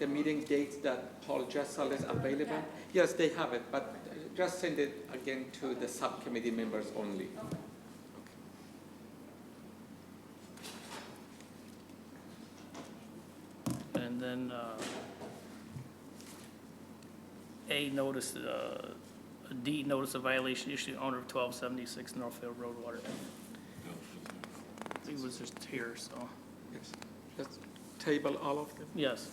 meeting dates that Paul Jessel is available? Yes, they have it, but just send it again to the subcommittee members only. And then, A, notice, a D, notice of violation issued to owner of 1276 Northfield Road, Watertown. He was just here, so, Yes. Just table all of them. yes.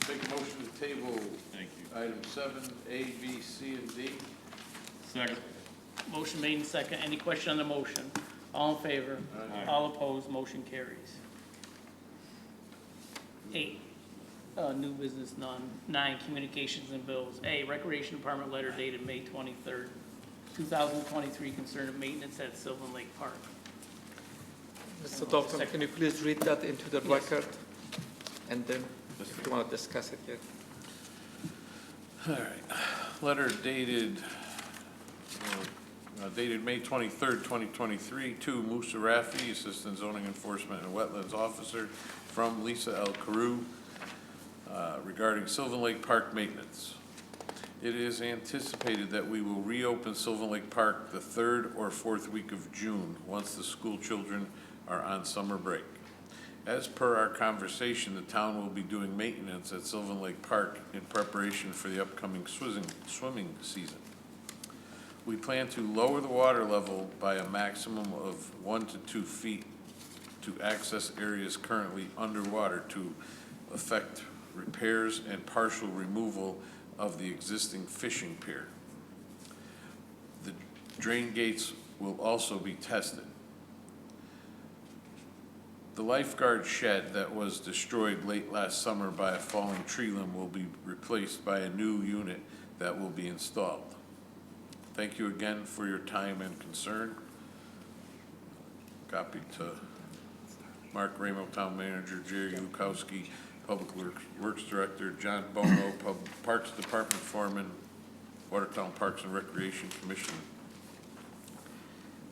Make a motion to table Thank you. item 7, A, B, C, and D. Second. Motion made in second. Any question on the motion? All in favor? Aye. All opposed? Motion carries. 8, new business, none. 9, communications and bills. A, Recreation Department letter dated May 23rd, 2023 concerning maintenance at Sylvan Lake Park. Mr. Dalton, can you please read that into the record? And then, if you want to discuss it, yeah. All right. Letter dated May 23rd, 2023, to Musa Rafi, Assistant Zoning Enforcement and Wetlands Officer, from Lisa L. Carew, regarding Sylvan Lake Park maintenance. It is anticipated that we will reopen Sylvan Lake Park the 3rd or 4th week of June, once the school children are on summer break. As per our conversation, the town will be doing maintenance at Sylvan Lake Park in preparation for the upcoming swimming season. We plan to lower the water level by a maximum of 1 to 2 feet to access areas currently underwater to effect repairs and partial removal of the existing fishing pier. The drain gates will also be tested. The lifeguard shed that was destroyed late last summer by a falling tree limb will be replaced by a new unit that will be installed. Thank you again for your time and concern. Copy to Mark Ramo, Town Manager, Jerry Lukowski, Public Works Director, John Bono, Parks Department Foreman, Watertown Parks and Recreation Commission.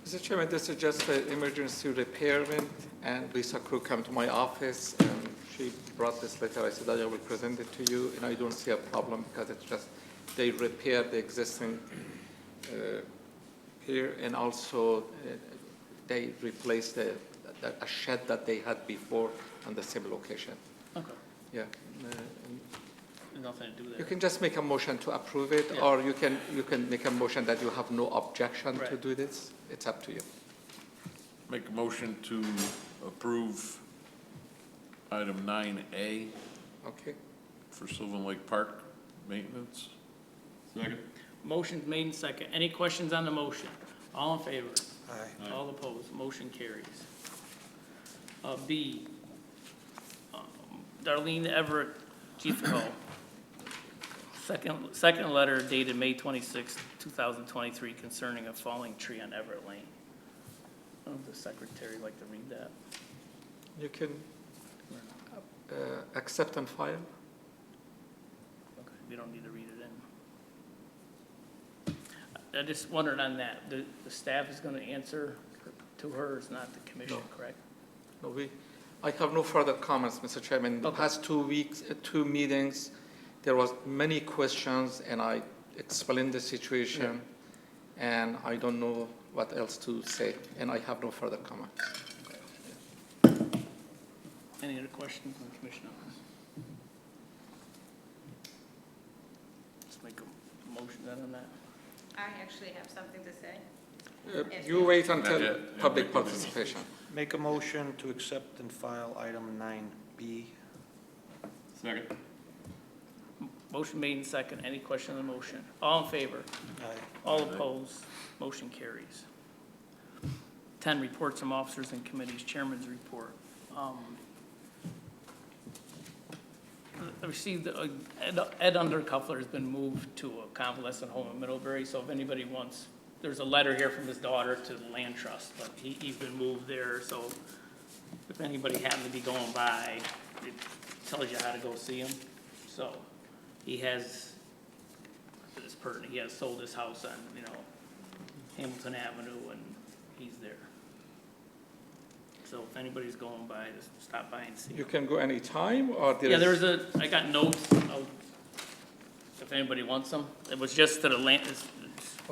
Mr. Chairman, this is just an emergency repairment, and Lisa Crew came to my office, and she brought this letter. I said, I will present it to you, and I don't see a problem, because it's just, they repair the existing pier, and also they replaced a shed that they had before on the same location. Okay, Yeah. nothing to do there. You can just make a motion to approve it, Yeah. or you can make a motion that you have no objection to Right. do this. It's up to you. Make a motion to approve item 9A Okay? for Sylvan Lake Park maintenance. Second. Motion's made and second. Any questions on the motion? All in favor? Aye. All opposed? Motion carries. B, Darlene Everett, Chiefco. Second letter dated May 26, 2023, concerning a falling tree on Everett Lane. I don't know if the secretary would like to read that. You can accept and file. Okay, we don't need to read it in. I just wondered on that, the staff is going to answer to her, it's not the commission, No. correct? No, I have no further comments, Mr. Chairman. In the Okay. past 2 weeks, 2 meetings, there was many questions, and I explained the situation, and I don't know what else to say, and I have no further comments. Any other questions on Commissioner? Let's make a motion then on that. I actually have something to say. You wait Not until yet. public participation. Make a motion to accept and file item 9B. Second. Motion made and second. Any question on the motion? All in favor? Aye. All opposed? Motion carries. 10, reports from officers and committees, chairman's report. I received, Ed Undercuffler has been moved to a convalescent home in Middlebury, so if anybody wants, there's a letter here from his daughter to the land trust, but he's been moved there, so if anybody happened to be going by, it tells you how to go see him. So he has, it's pertinent, he has sold his house on, Hamilton Avenue, and he's there. So if anybody's going by, just stop by and see him. You can go anytime, or Yeah, there's I got notes, if anybody wants them. It was just to the land,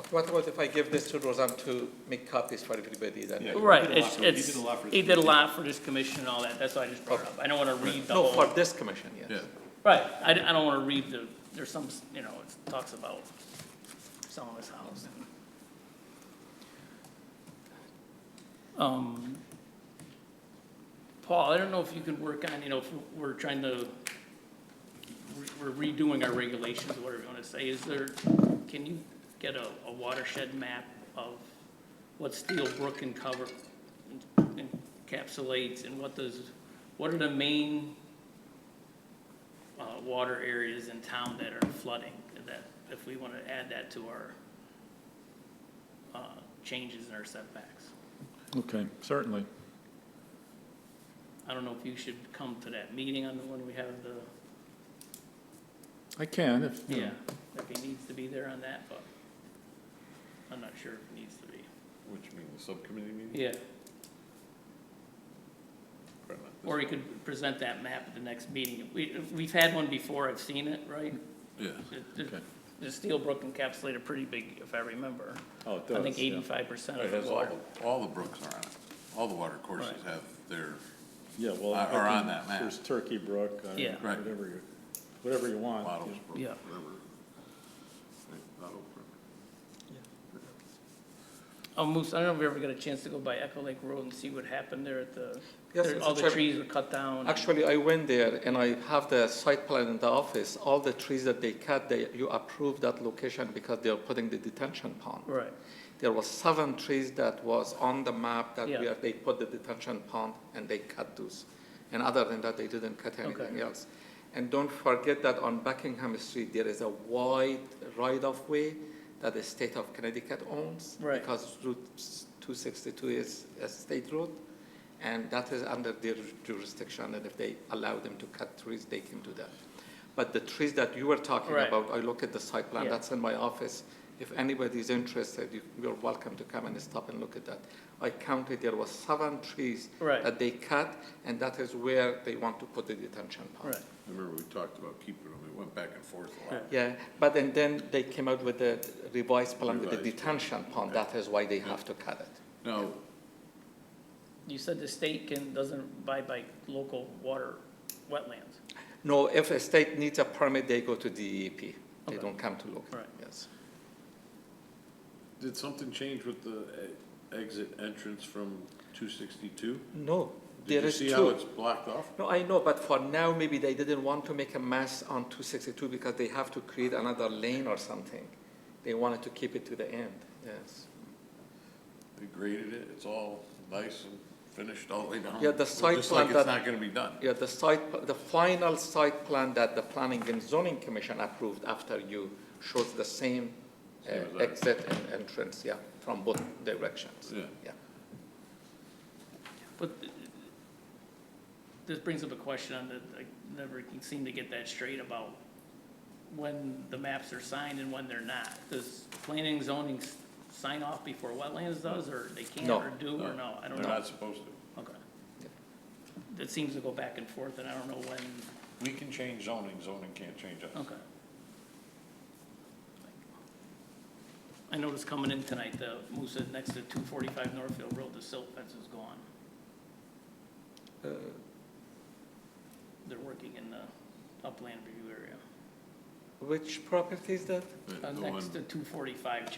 What about if I give this to Roseanne to make copies for everybody then? Yeah. right, He did a lot it's, for this he did a lot for this commission and all that, that's why I just brought it up. I don't wanna read the No, whole. for this commission, yes. Yeah. Right, I don't wanna read there's some, it talks about selling his house. Paul, I don't know if you can work on, if we're trying to, we're redoing our regulations, whatever you wanna say, can you get a watershed map of what Steel Brook encapsulates, and what are the main water areas in town that are flooding, that if we want to add that to our changes in our setbacks? Okay, certainly. I don't know if you should come to that meeting on when we have the, I can, if, you know. yeah, if he needs to be there on that, but I'm not sure if he needs to be. Which mean the subcommittee meeting? Yeah, Probably not this or he one. could present that map at the next meeting. We've had one before, I've seen it, right? Yeah. Okay. The Steel Brook encapsulated pretty big, if I remember. Oh, it I does, think yeah. 85% It of the has water. all the brooks are on it. All the water courses Right. have their, Yeah, well, Are I on think that map. there's Turkey Brook, Yeah. Right. whatever you want. models, brook, Yeah. whatever. Right, Otto Brook. Oh, Moose, I don't know if you ever got a chance to go by Echo Lake Road and see what happened there at the, Yes, there- it's all the actually- trees were cut down. Actually, I went there and I have the site plan in the office. All the trees that they cut, you approved that location because they are putting the detention pond. Right, There was 7 trees that was on the map that Yeah. they put the detention pond and they cut those. And other than that, they didn't cut anything Okay. else. And don't forget that on Buckingham Street, there is a wide right-of-way that the state of Connecticut owns. Right. Because Route 262 is a state road. And that is under their jurisdiction, and if they allow them to cut trees, they can do that. But the trees that you were talking Right. about, I look at the site plan, Yeah. that's in my office. If anybody's interested, you're welcome to come and stop and look at that. I counted, there was 7 trees Right. that they cut, and that is where they want to put the detention pond. right. I remember we talked about keeping them, it went back and forth a lot. Yeah, but and then they came out with the revised plan with the Revised. detention pond, that is why they have to cut it. Now, You said the state doesn't abide by local water wetlands. No, if a state needs a permit, they go to DEP. They Okay. don't come to local, Right. yes. did something change with the exit entrance from 262? No, Did there you is see how two. it's blocked off? No, I know, but for now, maybe they didn't want to make a mess on 262 because they have to create another lane or something. They wanted to keep it to the end, yes. They graded it, it's all nice and finished all the way down? Yeah, the site Just like plan it's that- not gonna be done? Yeah, the final site plan that the Planning and Zoning Commission approved after you shows the same Same as ours. exit and entrance, yeah, from both directions. Yeah. But this brings up a question on that, I never can seem to get that straight about when the maps are signed and when they're not. Does planning and zoning sign off before wetlands does, or they can't, No. or do, or no? I don't They're know. not supposed to. Okay. It seems to go back and forth, and I don't know when, We can change zoning, zoning can't change us. okay. I noticed coming in tonight, the Moosa next to 245 Northfield Road, the silt fence is gone. They're working in the upland review area. Which property is that? The Next one, to 245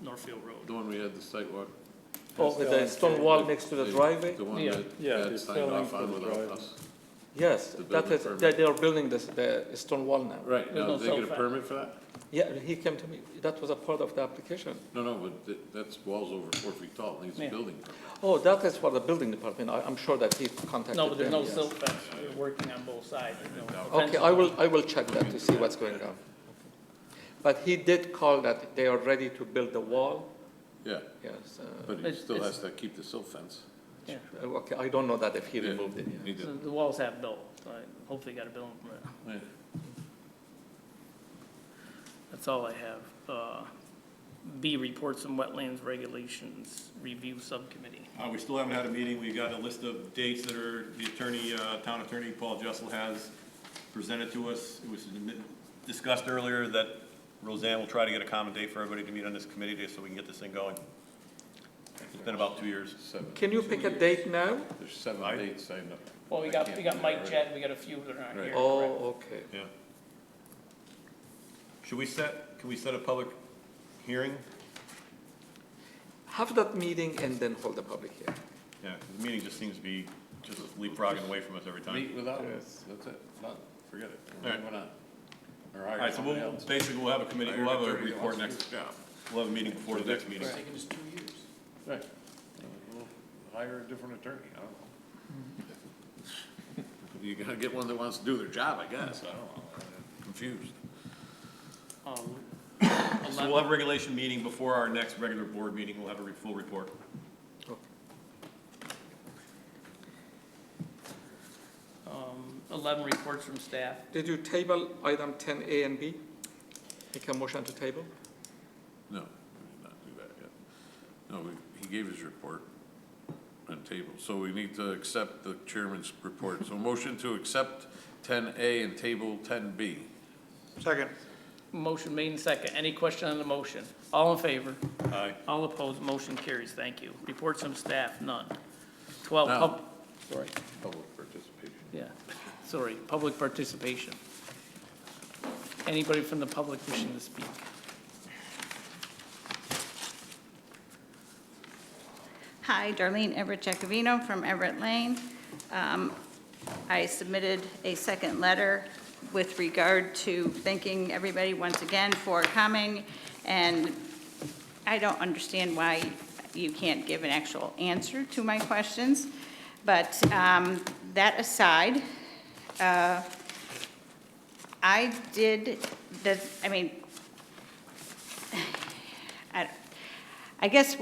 Northfield Road. the one we had the sidewalk. Oh, with the stone wall next to the driveway? The one Yeah. that Yeah, Ed they're signed filling off for on the without driveway. us. Yes, The that building is, permit. they are building the stone wall now. Right, There's now, no did they get a self- permit for that? Yeah, he came to me, that was a part of the application. No, but that's walls over 4 feet tall, needs a Yeah. building permit. Oh, that is for the building department, I'm sure that he contacted them. No, but there's no yes. silt fence. They're working on both sides. There's no Okay, fence. I will check that to see what's going on. But he did call that they are ready to build the wall, Yeah, yes. but he It's- still it's- has to keep the silt fence. Yeah. Okay, I don't know that if he Yeah, removed it, he yeah. did. So the walls have built, so I hopefully got a building permit. Yeah. That's all I have. B, reports and wetlands regulations review subcommittee. We still haven't had a meeting. We got a list of dates that are, the attorney, town attorney Paul Jessel has presented to us. It was discussed earlier that Roseanne will try to get a common date for everybody to meet on this committee day so we can get this thing going. It's been about 2 years. Can you pick a date now? There's 7 dates signed up. Well, we I got can't Mike do that already. Chad, we got a few that are not Right. here. correct? Oh, okay. Yeah. Can we set a public hearing? Have that meeting and then hold a public hearing. Yeah, 'cause the meeting just seems to be just leapfrogging away from us every time. Meet without Yes. us, that's it, done, forget it. All right. We're not. Or All hire right, so somebody we'll, else. basically, we'll have a committee, Hire we'll an have a attorney that report wants to next, do the job. we'll have a meeting before the next meeting. Right. Taking us 2 years. Right. We'll hire a different attorney, I don't know. You gotta get one that wants to do their job, I guess, I don't know, I'm confused. So we'll have a regulation meeting before our next regular board meeting, we'll have a full report. 11, reports from staff. Did you table item 10A and B? Make a motion to table? No, we did not do that yet. No, he gave his report on table, so we need to accept the chairman's report. So motion to accept 10A and table 10B. Second. Motion made and second. Any question on the motion? All in favor? Aye. All opposed, motion carries. Thank you. Reports from staff, none. 12, Now- Sorry, public participation. yeah, sorry, public participation. Anybody from the public wishing to speak? Hi, Darlene Everett Jacovino from Everett Lane. I submitted a second letter with regard to thanking everybody once again for coming, and I don't understand why you can't give an actual answer to my questions, but that aside, I did, I mean, I guess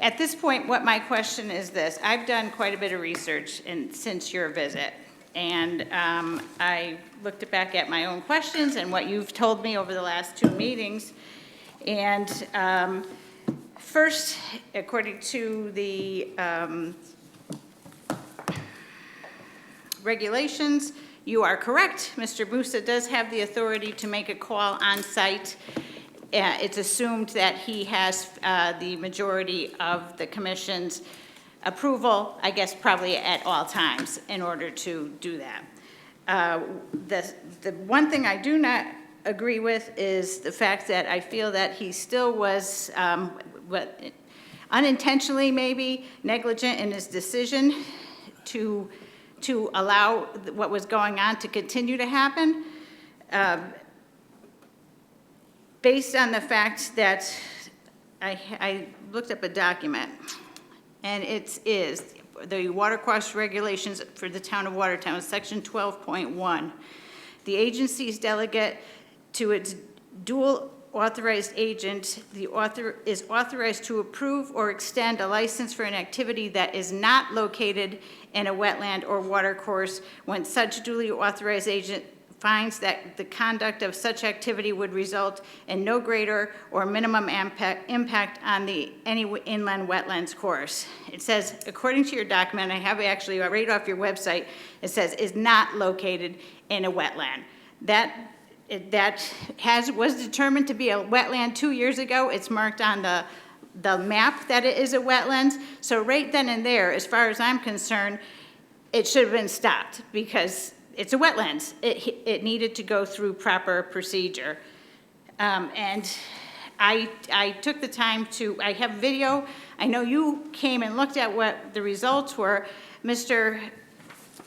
at this point, what my question is this. I've done quite a bit of research since your visit, and I looked back at my own questions and what you've told me over the last 2 meetings. And first, according to the regulations, you are correct. Mr. Musa does have the authority to make a call on site. It's assumed that he has the majority of the commission's approval, I guess probably at all times, in order to do that. The one thing I do not agree with is the fact that I feel that he still was unintentionally maybe negligent in his decision to allow what was going on to continue to happen. Based on the fact that I looked up a document, and it is the water course regulations for the town of Watertown, section 12.1. The agency's delegate to its dual authorized agent, the author is authorized to approve or extend a license for an activity that is not located in a wetland or water course when such duly authorized agent finds that the conduct of such activity would result in no greater or minimum impact on any inland wetlands course. It says, according to your document, I have actually right off your website, it says is not located in a wetland. That was determined to be a wetland 2 years ago. It's marked on the map that it is a wetland. So right then and there, as far as I'm concerned, it should have been stopped because it's a wetlands. It needed to go through proper procedure. And I took the time to, I have video. I know you came and looked at what the results were. Mr.,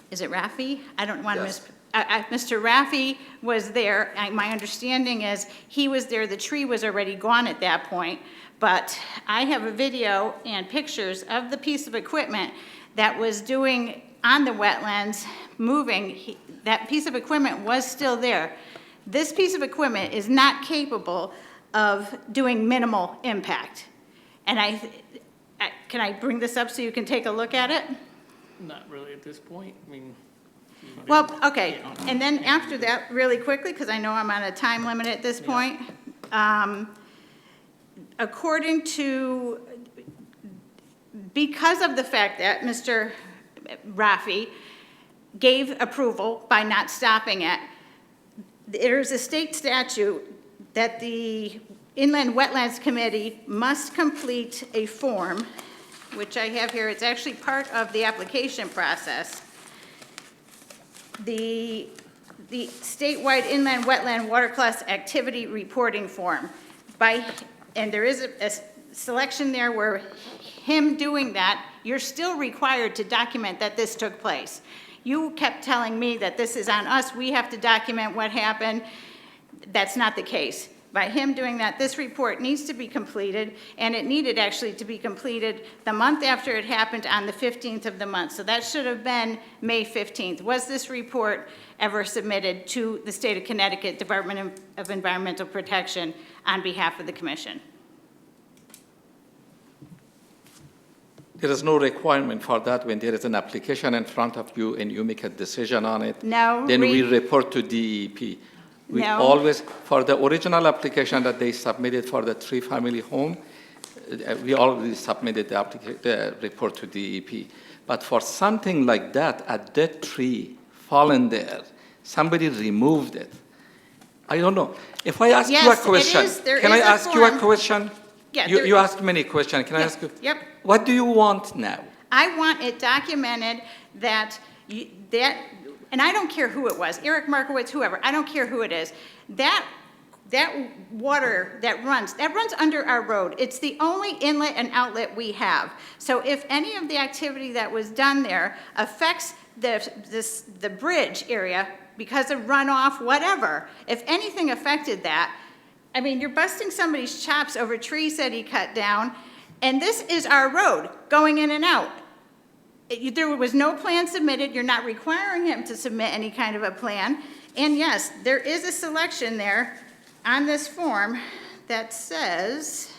is it Raffi? I don't want to miss. Mr. Raffi was there. My understanding is he was there. The tree was already gone at that point. But I have a video and pictures of the piece of equipment that was doing on the wetlands, moving. That piece of equipment was still there. This piece of equipment is not capable of doing minimal impact. And can I bring this up so you can take a look at it? Not really at this point. I mean. Well, okay, and then after that, really quickly, because I know I'm on a time limit at this point, according to, because of the fact that Mr. Raffi gave approval by not stopping it, there's a state statute that the Inland Wetlands Committee must complete a form, which I have here. It's actually part of the application process. The statewide inland wetland water class activity reporting form. And there is a selection there where him doing that, you're still required to document that this took place. You kept telling me that this is on us, we have to document what happened. That's not the case. By him doing that, this report needs to be completed, and it needed actually to be completed the month after it happened on the 15th of the month. So that should have been May 15th. Was this report ever submitted to the State of Connecticut Department of Environmental Protection on behalf of the commission? There is no requirement for that when there is an application in front of you and you make a decision on it. No, Then we read- report to DEP. We No. always, for the original application that they submitted for the three-family home, we already submitted the report to DEP. But for something like that, a dead tree fallen there, somebody removed it. I don't know. If I ask you a Yes, it question, is. There can I is a ask you a form. question? Yeah, You there- asked many questions. Can I Yeah, ask you? yep. What do you want now? I want it documented that, and I don't care who it was, Eric Markowitz, whoever, I don't care who it is, that water that runs under our road. It's the only inlet and outlet we have. So if any of the activity that was done there affects the bridge area because of runoff, whatever, if anything affected that, I mean, you're busting somebody's chops over trees that he cut down, and this is our road going in and out. There was no plan submitted. You're not requiring him to submit any kind of a plan. And yes, there is a selection there on this form that says,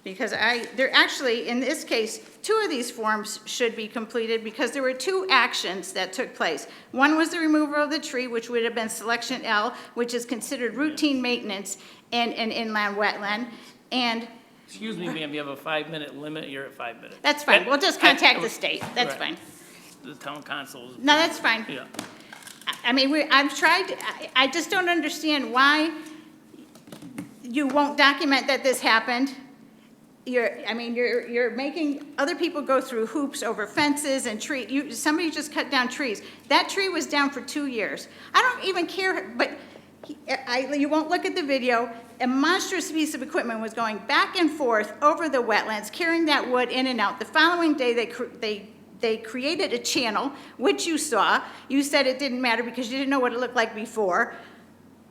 because there actually, in this case, 2 of these forms should be completed because there were 2 actions that took place. One was the removal of the tree, which would have been selection L, which is considered routine maintenance in an inland wetland. And Excuse me, ma'am, you have a 5-minute limit, you're at 5 minutes. that's fine. We'll just contact the state. That's Right. fine. The town council is. No, that's fine. Yeah. I mean, I've tried, I just don't understand why you won't document that this happened. You're making other people go through hoops over fences and somebody just cut down trees. That tree was down for 2 years. I don't even care, but you won't look at the video. A monstrous piece of equipment was going back and forth over the wetlands, carrying that wood in and out. The following day, they created a channel, which you saw. You said it didn't matter because you didn't know what it looked like before.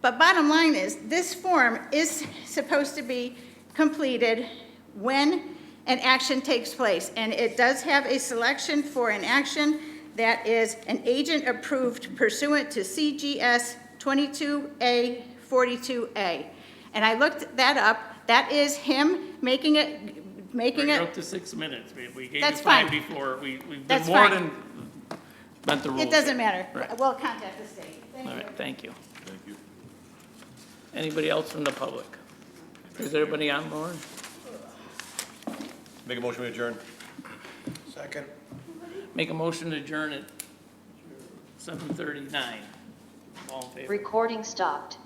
But bottom line is, this form is supposed to be completed when an action takes place. And it does have a selection for an action that is an agent approved pursuant to CGS 22A 42A. And I looked that up. That is him making it. You're up to 6 minutes, man. We gave you That's 5 fine. before. We've been That's more fine. than bent the rules. It doesn't here. matter. Right. We'll contact the state. Thank All you. right, thank you. Thank you. Anybody else from the public? Is everybody on board? Make a motion to adjourn. Second. Make a motion to adjourn at 7:39. All in favor? Recording stopped.